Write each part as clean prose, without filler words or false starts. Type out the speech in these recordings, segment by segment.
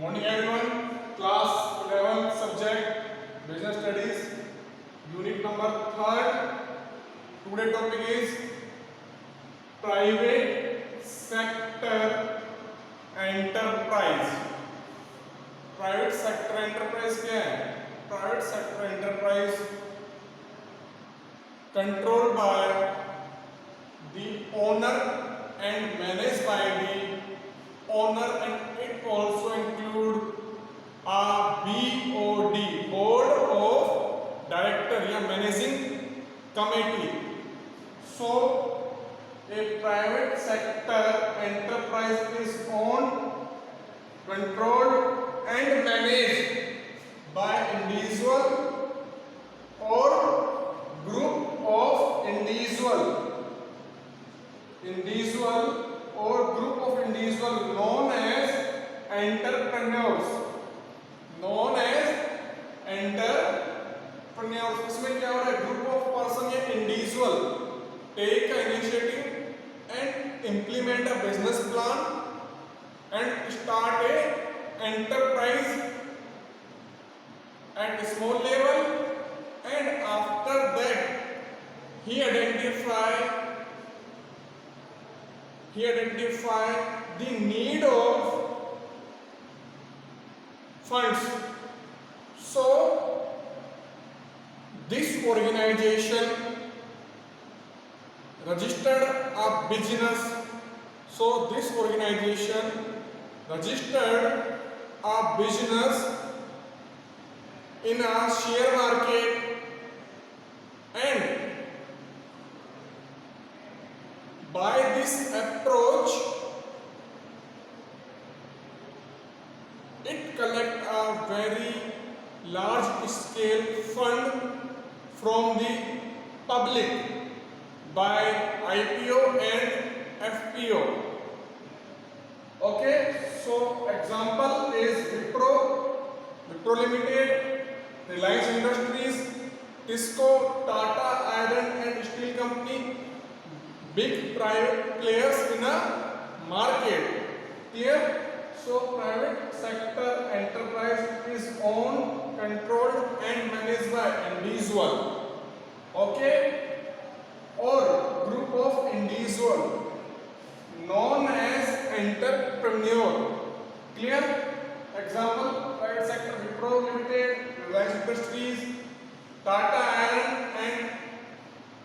Morning everyone, class 11 subject business studies, unit number 3rd. Today topic is private sector enterprise. Private sector enterprise क्या है? Private sector enterprise controlled by the owner and managed by the owner, and it also include a BOD, board of director या managing committee. So a private sector enterprise is owned, controlled and managed by individual or group of individual or group of individual known as entrepreneurs. इसमें क्या हो रहा है? Group of person या individual take a initiative and implement a business plan and start a enterprise at small level, and after that he identify the need of funds. So this organization registered a business. So this organization registered a business in a share market, and by this approach it collect a very large scale fund from the public by IPO and FPO. Okay, so example is Wipro Limited, Reliance Industries, Tisco, Tata Iron and Steel Company, big private players in a market. Here, so private sector enterprise is owned, controlled and managed by individual, okay, or group of individual known as entrepreneur. Clear? Example, private sector Wipro Limited, Reliance Industries, Tata Iron and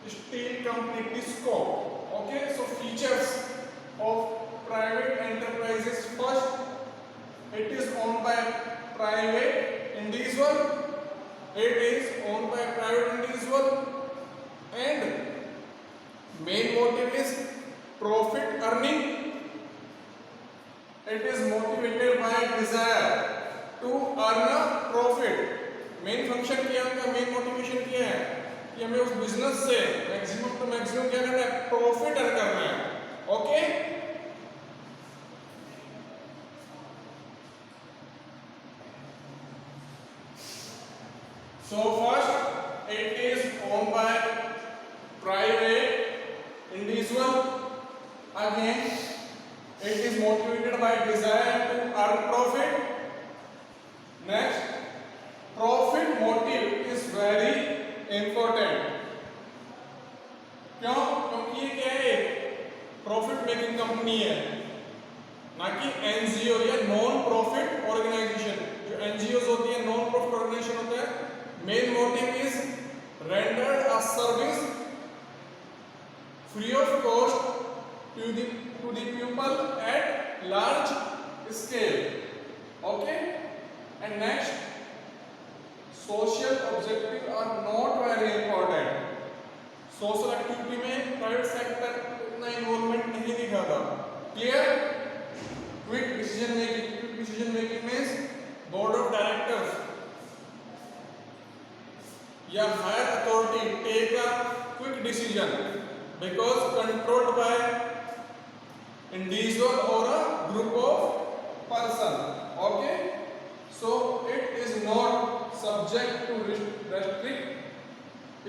Steel Company, Tisco. Okay, so features of private enterprises. First, it is owned by private individual. It is owned by private individual, and main motive is profit earning. It is motivated by desire to earn a profit. Main function क्या है उनका? Main motivation क्या है कि हमें उस business से maximum to maximum क्या करना है? प्रॉफिट अर्न करना है. Okay, so first it is owned by private individual. Again, it is motivated by desire to earn profit. Next, profit motive is very important. क्यों? क्योंकि ये क्या है? प्रॉफिट मेकिंग कंपनी है, ना कि एनजीओ या नॉन प्रॉफिट ऑर्गेनाइजेशन. जो एनजीओ होती है, नॉन प्रॉफिट ऑर्गेनाइजेशन होता है, main motive is rendered a service free of cost to the people at large scale. Okay, and next, social objectives are not very important. Social activity में private sector इतना involvement नहीं दिखाता. Clear? Quick decision making means board of directors या higher authority take a quick decision because controlled by individual or a group of person. Okay, so it is not subject to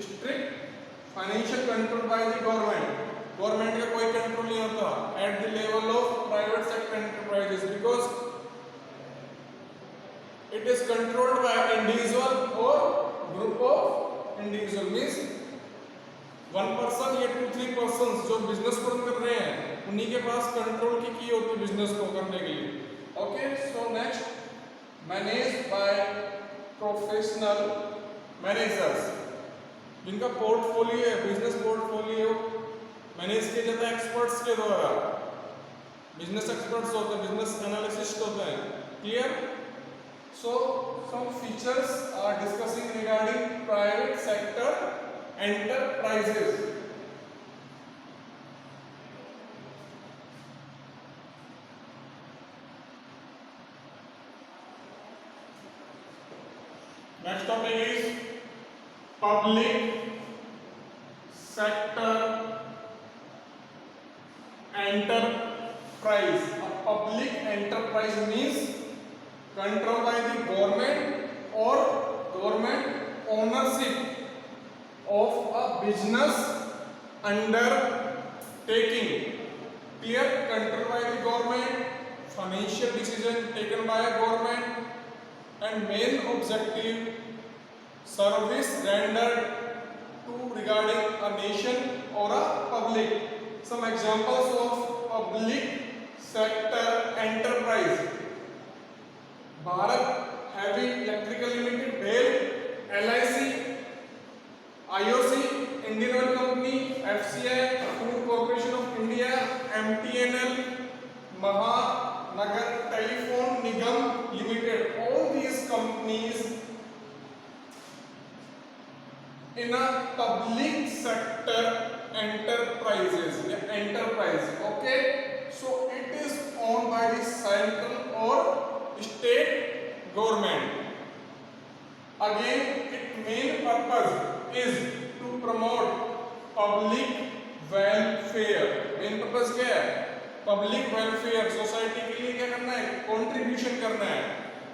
strict financial control by the government. Government का कोई control नहीं होता at the level of private sector enterprises, because it is controlled by individual or group of individual, means one person या 2-3 person जो business को run कर रहे हैं उन्हीं के पास कंट्रोल की होती है बिजनेस को करने के लिए. Okay, so next manage by professional managers, जिनका पोर्टफोलियो है, बिजनेस पोर्टफोलियो मैनेज किया जाता है एक्सपर्ट्स के द्वारा. बिजनेस एक्सपर्ट्स होते हैं, बिजनेस एनालिसिस्ट होते हैं. Clear? So some features are discussing regarding private sector enterprises. Next topic is public sector enterprise. A public enterprise means controlled by the government or government ownership of a business undertaking. Clear? Controlled by the government, financial decision taken by a government, and main objective service rendered to regarding a nation or a public. Some examples of public sector enterprise: Bharat Heavy Electrical Limited, BHEL, LIC, IOC, Indian Oil Company, FCI, Food Corporation of India, MTNL, Mahanagar Telephone Nigam Limited. All these companies in a public sector enterprises. Enterprise. Okay. So it is owned by the central or state government. Again, its main purpose is to promote public welfare. Main purpose क्या है? Public welfare, society के लिए क्या करना है? Contribution करना है,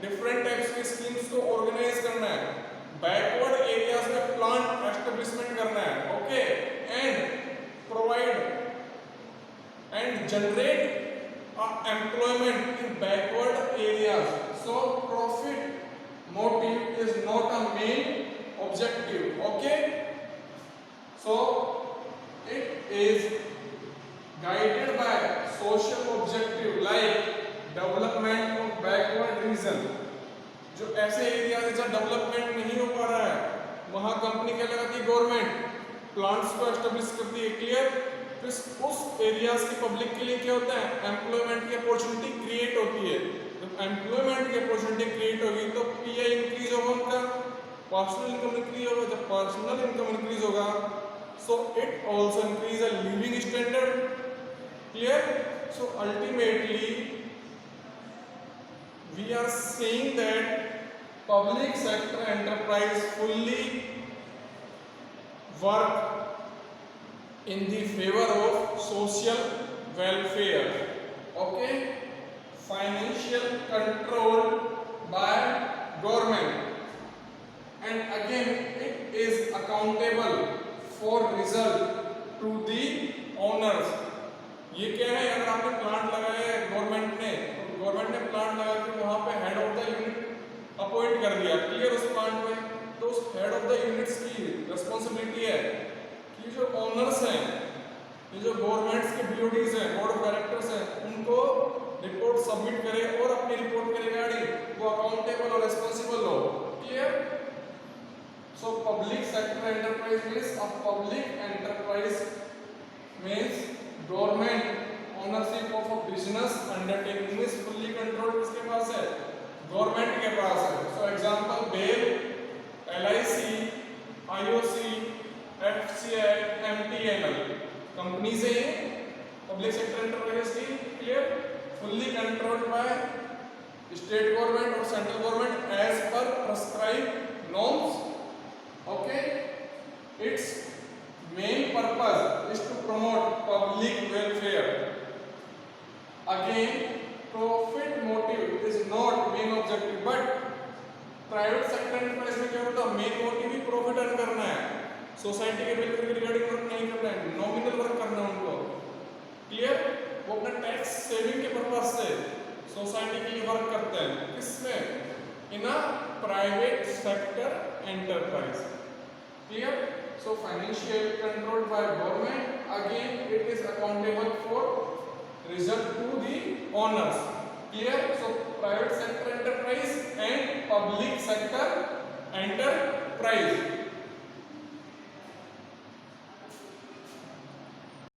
different types के स्कीम्स को ऑर्गेनाइज करना है, बैकवर्ड एरियाज में प्लांट एस्टेब्लिशमेंट करना है. Okay, and provide and generate employment in backward areas. So profit motive is not a main objective. Okay, so it is guided by social objective like development of backward region. जो ऐसे area है जहाँ development नहीं हो पा रहा है वहाँ कंपनी क्या लगाती है? गवर्नमेंट प्लांट्स को एस्टेब्लिश करती है. क्लियर? फिर उस एरियाज की पब्लिक के लिए क्या होता है? एम्प्लॉयमेंट की अपॉर्चुनिटी क्रिएट होती है. जब एम्प्लॉयमेंट की अपॉर्चुनिटी क्रिएट होगी तो पीआई इंक्रीज होगा, उनका पर्सनल इनकम इंक्रीज होगा. जब पर्सनल इनकम इंक्रीज होगा so it also increase a living standard. Clear? So ultimately we are saying that public sector enterprise fully work in the favor of social welfare. Okay, financial control by government and again it is accountable for result to the owners. ये क्या है? अगर आपने plant लगाया है government ने, तो government ने प्लांट लगा के वहाँ पे head of the unit appoint कर दिया. क्लियर? उस प्लांट में तो उस हेड ऑफ द यूनिट्स की रिस्पॉन्सिबिलिटी है ये जो ओनर्स हैं, ये जो गवर्नमेंट्स के बीओडीज हैं, बोर्ड ऑफ डायरेक्टर्स हैं, उनको रिपोर्ट सबमिट करें और अपनी रिपोर्ट के रिगार्डिंग वो अकाउंटेबल और रिस्पांसिबल हो. Clear? So public sector enterprise means a public enterprise means government ownership of a business undertaking means fully control किसके पास है? गवर्नमेंट के पास है. So example BEL, LIC, IOC, FCI, MTNL company से पब्लिक सेक्टर एंटरप्राइज की. Clear? Fully controlled by state government और central government as per prescribed norms. Okay, it's main purpose is to promote public welfare. Again profit motive is not main objective but private sector enterprise में क्या होता है? Main motive ही profit earn करना है, society के welfare के regarding work नहीं करना है, नॉमिनल वर्क करना है उनको. क्लियर? वो अपना टैक्स सेविंग के पर्पज से सोसाइटी के लिए वर्क करते हैं. किसमें? in a private sector enterprise. Clear? So financial controlled by government, again it is accountable for result to the owners. Clear? So private sector enterprise and public sector enterprise.